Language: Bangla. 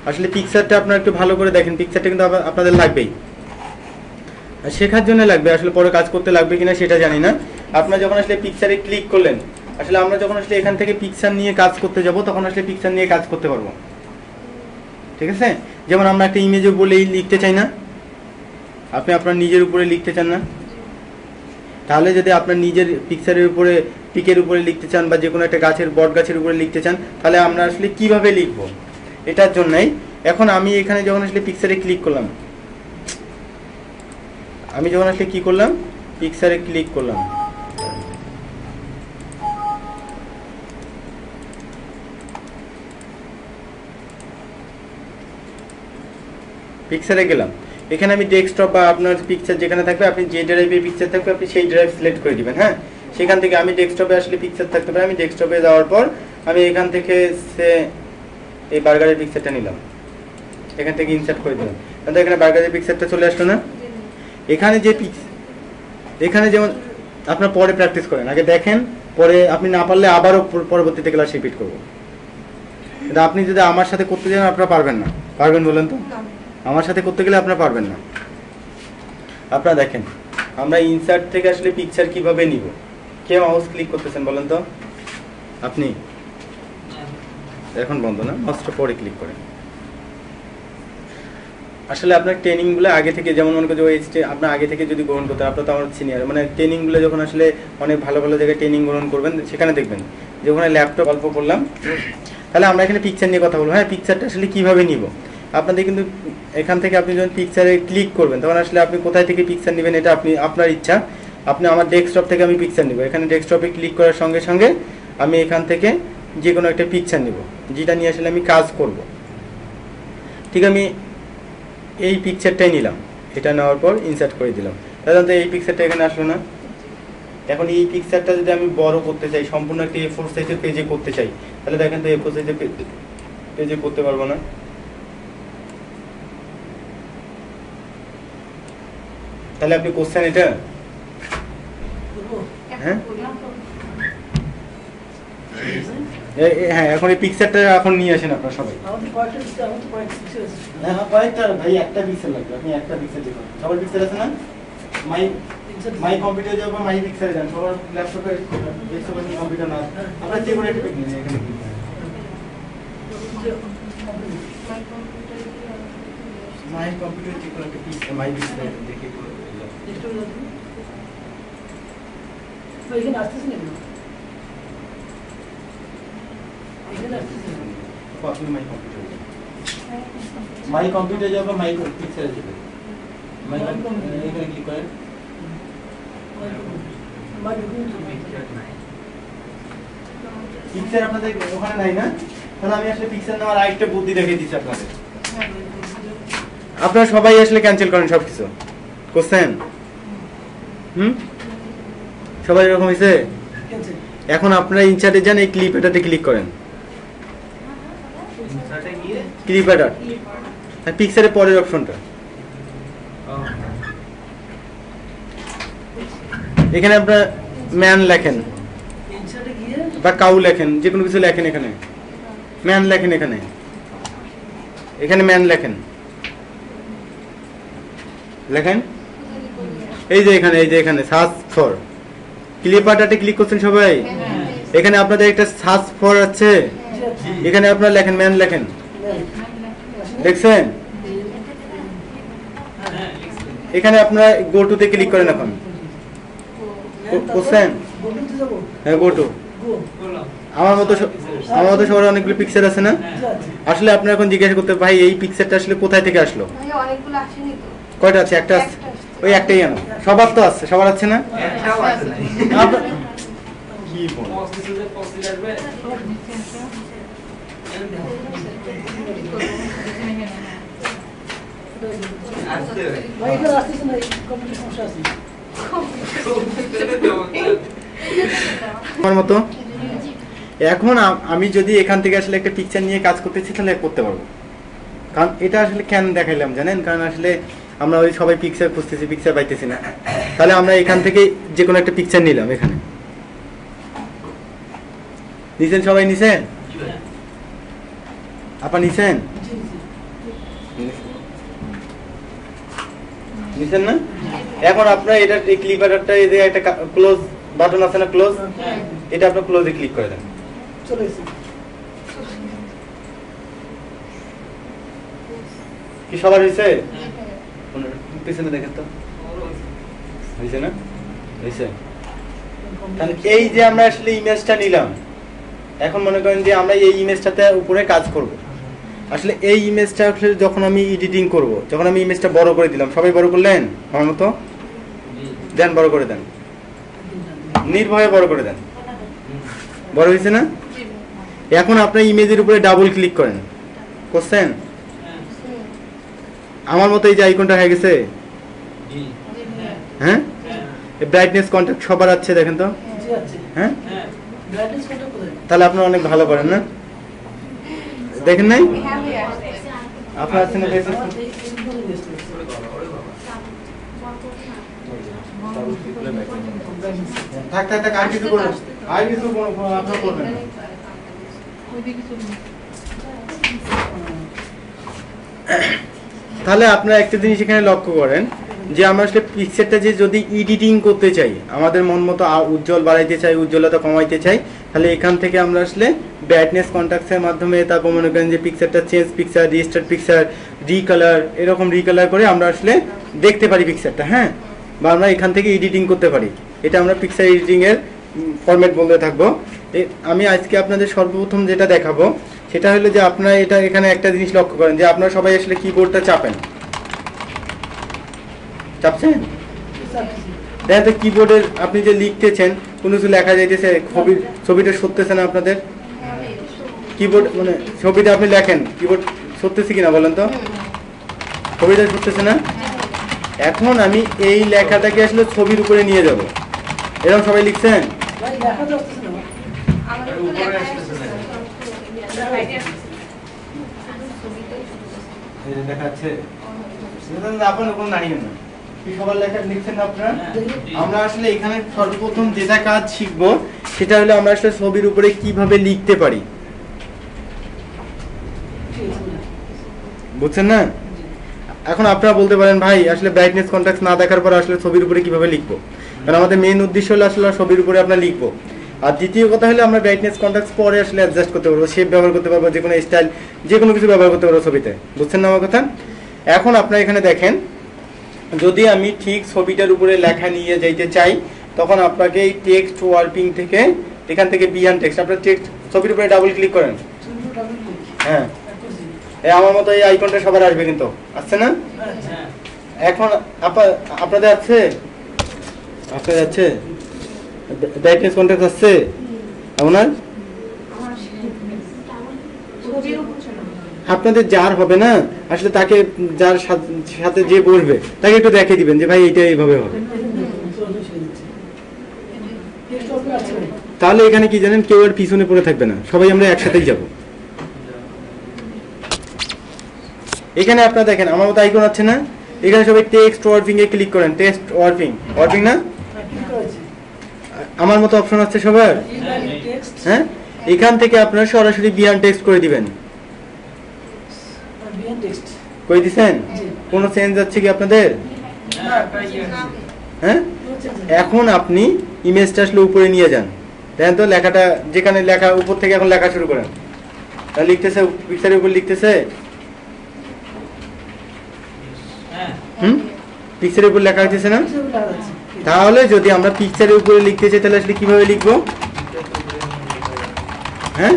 আসলে পিকচারটা আপনারা একটু ভালো করে দেখেন, পিকচারটা কিন্তু আপনাদের লাগবেই, শেখার জন্য লাগবে, আসলে পরে কাজ করতে লাগবে কিনা সেটা জানি না। আপনারা যখন আসলে পিকচারে ক্লিক করলেন, আসলে আমরা যখন আসলে এখান থেকে পিকচার নিয়ে কাজ করতে যাব তখন আসলে পিকচার নিয়ে কাজ করতে পারবো, ঠিক আছে? যেমন আমরা একটা ইমেজে বলেই লিখতে চাই না, আপনি আপনার নিজের উপরে লিখতে চান না, তাহলে যদি আপনার নিজের পিকচারের উপরে, পিকের উপরে লিখতে চান বা যে কোনো একটা গাছের, বট গাছের উপরে লিখতে চান, তাহলে আমরা আসলে কিভাবে লিখবো এটার জন্যই এখন আমি এখানে যখন আসলে পিকচারে ক্লিক করলাম, আমি যখন আসলে কি করলাম, পিকচারে ক্লিক করলাম, পিকচারে গেলাম, এখানে আমি ডেস্কটপ বা আপনার পিকচার যেখানে থাকবে, আপনি যে ড্রাইভের পিকচার থাকবে আপনি সেই ড্রাইভ সিলেক্ট করে দিবেন। হ্যাঁ, সেখান থেকে আমি ডেস্কটপে আসলে পিকচার থাকতে পারে, আমি ডেস্কটপে যাওয়ার পর আমি এখান থেকে এই বার্গারের পিকচারটা নিলাম, এখান থেকে ইনসার্ট করে দিলাম, তাহলে এখানে বার্গারের পিকচারটা চলে আসলো না? এখানে যে এখানে যেমন আপনার পরে প্র্যাকটিস করেন, আগে দেখেন, পরে আপনি না পারলে আবারও পরবর্তীতে ক্লাস রিপিট করবো। কিন্তু আপনি যদি আমার সাথে করতে যান আপনারা পারবেন না, পারবেন বলেন তো? আমার সাথে করতে গেলে আপনারা পারবেন না। আপনারা দেখেন আমরা ইনসার্ট থেকে আসলে পিকচার কিভাবে নিব, কে মাউস ক্লিক করতেছেন বলেন তো? আপনি এখন বন্ধ না, মাউসটা পরে ক্লিক করেন। আসলে আপনার ট্রেনিংগুলো আগে থেকে, যেমন মনে করি আপনার আগে থেকে যদি গ্রহণ করতেন, আপনার তো আমার সিনিয়র, মানে ট্রেনিংগুলো যখন আসলে অনেক ভালো ভালো জায়গায় ট্রেনিং গ্রহণ করবেন, সেখানে দেখবেন যে ওখানে ল্যাপটপ গল্প করলাম, তাহলে আমরা এখানে পিকচার নিয়ে কথা বলবো। হ্যাঁ, পিকচারটা আসলে কিভাবে নিব আপনাদের, কিন্তু এখান থেকে আপনি যখন পিকচারে ক্লিক করবেন তখন আসলে আপনি কোথায় থেকে পিকচার নেবেন এটা আপনি আপনার ইচ্ছা। আপনি আমার ডেস্কটপ থেকে আমি পিকচার নিব, এখানে ডেস্কটপে ক্লিক করার সঙ্গে সঙ্গে আমি এখান থেকে যে কোনো একটা পিকচার নিব যেটা নিয়ে আসলে আমি কাজ করব। ঠিক, আমি এই পিকচারটাই নিলাম, এটা নেওয়ার পর ইনসার্ট করে দিলাম, তাহলে এই পিকচারটা এখানে আসলো না? এখন এই পিকচারটা যদি আমি বড় করতে চাই, সম্পূর্ণ একটা A4 সাইজের পেজে করতে চাই, তাহলে দেখেন তো A4 সাইজের পেজে করতে পারবো না। তাহলে আপনি কোশ্চেন এটা, হ্যাঁ হ্যাঁ, এখন এই পিকচারটা এখন নিয়ে আসেন আপনারা সবাই। হ্যাঁ কয়েকটা ভাই, একটা পিক্সেল লাগবে, আপনি একটা পিক্সেল দেখুন, সবার পিক্সেল আছে না? মাই কম্পিউটার যাবো, মাই পিক্সেলে যান, সবার ল্যাপটপে ডেস্কটপে কম্পিউটার না, আমরা যে কোনো একটা পিক নিই এখানে। মাই কম্পিউটার যে কোনো একটা পিক্সেল, মাই পিক্সেল দেখে এখানে আসতেছে না, এখানে আসতেছে না, আপনি মাই কম্পিউটার, মাই কম্পিউটার যাবো, মাই পিক্সেলে যাবে, মাই কম্পিউটার এখানে ক্লিক করেন। পিক্সার আপনাদের ওখানে নাই না? তাহলে আমি আসলে পিক্সার নেওয়ার আরেকটা বুদ্ধি দেখিয়ে দিচ্ছি আপনাদের। আপনারা সবাই আসলে ক্যান্সেল করেন সবকিছু, কোশ্চেন সবাই এরকম হয়েছে? এখন আপনারা ইনসার্টে যান, এই ক্লিপ এটাতে ক্লিক করেন, ক্লিপ এটা পিক্সারের পরের অপশনটা, এখানে আপনারা ম্যান লেখেন বা কাউ লেখেন, যে কোনো কিছু লেখেন, এখানে ম্যান লেখেন, এখানে এখানে ম্যান লেখেন, লেখেন এই যে এখানে, এই যে এখানে সার্চ ফর, ক্লিপারটাতে ক্লিক করছেন সবাই, এখানে আপনাদের একটা সার্চ ফর আছে, এখানে আপনারা লেখেন ম্যান লেখেন, দেখছেন? এখানে আপনারা গো টু তে ক্লিক করেন, এখন কোশ্চেন, হ্যাঁ গো টু। আমার মতো সবার অনেকগুলো পিকচার আছে না? আসলে আপনারা এখন জিজ্ঞাসা করতে, ভাই এই পিকচারটা আসলে কোথায় থেকে আসলো? কয়টা আছে? একটা আছে, ওই একটাই আনো, সবার তো আছে, সবার আছে না? কি আমার মতো এখন আমি যদি এখান থেকে আসলে একটা পিকচার নিয়ে কাজ করতেছি তাহলে করতে পারবো, কারণ এটা আসলে কেন দেখাইলাম জানেন? কারণ আসলে আমরা ওই সবাই পিকচার খুঁজতেছি, পিকচার পাইতেছি না, তাহলে আমরা এখান থেকে যে কোনো একটা পিকচার নিলাম, এখানে নিছেন, সবাই নিছেন? আপা নিছেন? বুঝছেন না? এখন আপনার এটা এই ক্লিপারটা এই যে একটা ক্লোজ বাটন আছে না, ক্লোজ, এটা আপনি ক্লোজে ক্লিক করে দেন। চলে এসেছে। কি সবার হয়েছে? পিছনে দেখেন তো, হয়েছে না? হয়েছে। তাহলে এই যে আমরা আসলে ইমেজটা নিলাম, এখন মনে করেন যে আমরা এই ইমেজটাতে উপরে কাজ করব। আসলে এই ইমেজটা যখন আমি এডিটিং করব, যখন আমি ইমেজটা বড় করে দিলাম, সবাই বড় করলেন আমার মতো? দেন, বড় করে দেন, নির্ভয়ে বড় করে দেন। বড় হয়েছে না? এখন আপনার ইমেজের উপরে ডাবল ক্লিক করেন, করছেন? আমার মতো এই যে আইকনটা হয়ে গেছে, হ্যাঁ? ব্রাইটনেস কন্ট্রাস্ট সবার আছে, দেখেন তো, জি আছে। হ্যাঁ? ব্রাইটনেস কোনটা কোথায়? তাহলে আপনারা অনেক ভালো করেন না? দেখেন নাই আপনার আছে না? দেখেন? থাক থাক থাক, আর কিছু করবেন, আর কিছু আপনার করবেন না। তাহলে আপনারা একটা জিনিস এখানে লক্ষ্য করেন যে আমরা আসলে পিকচারটা যে যদি এডিটিং করতে চাই, আমাদের মন মতো উজ্জ্বল বাড়াইতে চাই, উজ্জ্বলতা কমাইতে চাই, তাহলে এখান থেকে আমরা আসলে ব্রাইটনেস কন্ট্রাস্টের মাধ্যমে, তারপর মনে করেন যে পিকচারটা change picture, restart picture, recolour, এরকম রিকালার করে আমরা আসলে দেখতে পারি পিকচারটা, হ্যাঁ? বা আমরা এখান থেকে এডিটিং করতে পারি। এটা আমরা পিকচার এডিটিং এর ফরম্যাট বলতে থাকবো। আমি আজকে আপনাদের সর্বপ্রথম যেটা দেখাবো সেটা হলো যে আপনারা এটা এখানে একটা জিনিস লক্ষ্য করেন যে আপনারা সবাই আসলে কিবোর্ডটা চাপেন, চাপছেন? দেখেন তো কিবোর্ডের আপনি যে লিখতেছেন কোনো কিছু লেখা যাইতেছে, ছবিটা সরতেছে না আপনাদের? কিবোর্ড মানে ছবিটা আপনি লেখেন, কিবোর্ড সরতেছে কিনা বলেন তো? ছবিটা সরতেছে না? এখন আমি এই লেখাটাকে আসলে ছবির উপরে নিয়ে যাব, এরকম সবাই লিখছেন? ভাই দেখা যাচ্ছে না। দেখাচ্ছে আপনার কোনো নাই না, সবার লেখা লিখছেন না আপনারা? আমরা আসলে এখানে সর্বপ্রথম যেটা কাজ শিখবো সেটা হলো আমরা আসলে ছবির উপরে কিভাবে লিখতে পারি, বুঝছেন না? এখন আপনারা বলতে পারেন ভাই আসলে ব্রাইটনেস কন্ট্রাস্ট না দেখার পর আসলে ছবির উপরে কিভাবে লিখবো? কারণ আমাদের মেইন উদ্দেশ্য হলো আসলে ছবির উপরে আমরা লিখবো। আর দ্বিতীয় কথা হলো আমরা ব্রাইটনেস কন্ট্রাস্ট পরে আসলে অ্যাডজাস্ট করতে পারবো, শেপ ব্যবহার করতে পারবো, যে কোনো স্টাইল, যে কোনো কিছু ব্যবহার করতে পারবো ছবিতে, বুঝছেন না আমার কথা? এখন আপনারা এখানে দেখেন, যদি আমি ঠিক ছবিটার উপরে লেখা নিয়ে যাইতে চাই তখন আপনাকে এই টেক্সট ওয়ার্পিং থেকে, এখান থেকে বিহান টেক্সট, আপনার টেক্সট ছবির উপরে ডাবল ক্লিক করেন, হ্যাঁ, আমার মতো এই আইকনটা সবার আসবে, কিন্তু আসছে না? এখন আপনাদের আছে, আপনাদের আছে ব্রাইটনেস কন্ট্রাস্ট আসছে আপনার? আপনাদের যার হবে না আসলে তাকে, যার সাথে যে বসবে তাকে একটু দেখে দিবেন যে ভাই এইটা এইভাবে হবে। তাহলে এখানে কি জানেন, কেউ আর পিছনে পড়ে থাকবে না, সবাই আমরা একসাথেই যাব। এখানে আপনারা দেখেন আমার মতো আইকন আছে না, এখানে সবাই টেক্সট ওয়ার্পিং এ ক্লিক করেন, টেক্সট ওয়ার্পিং, ওয়ার্পিং না আমার মতো অপশন আছে সবার, হ্যাঁ? এখান থেকে আপনারা সরাসরি বিহান টেক্সট করে দিবেন। করে দিছেন? কোনো চেঞ্জ আছে কি আপনাদের? হ্যাঁ, এখন আপনি ইমেজটা আসলে উপরে নিয়ে যান, দেখেন তো লেখাটা, যেখানে লেখা উপর থেকে এখন লেখা শুরু করেন, লিখতেছে পিকচারের উপর লিখতেছে, পিকচারের উপর লেখা হইতেছে না? তাহলে যদি আমরা পিকচারের উপরে লিখতে চাই তাহলে আসলে কিভাবে লিখবো? হ্যাঁ,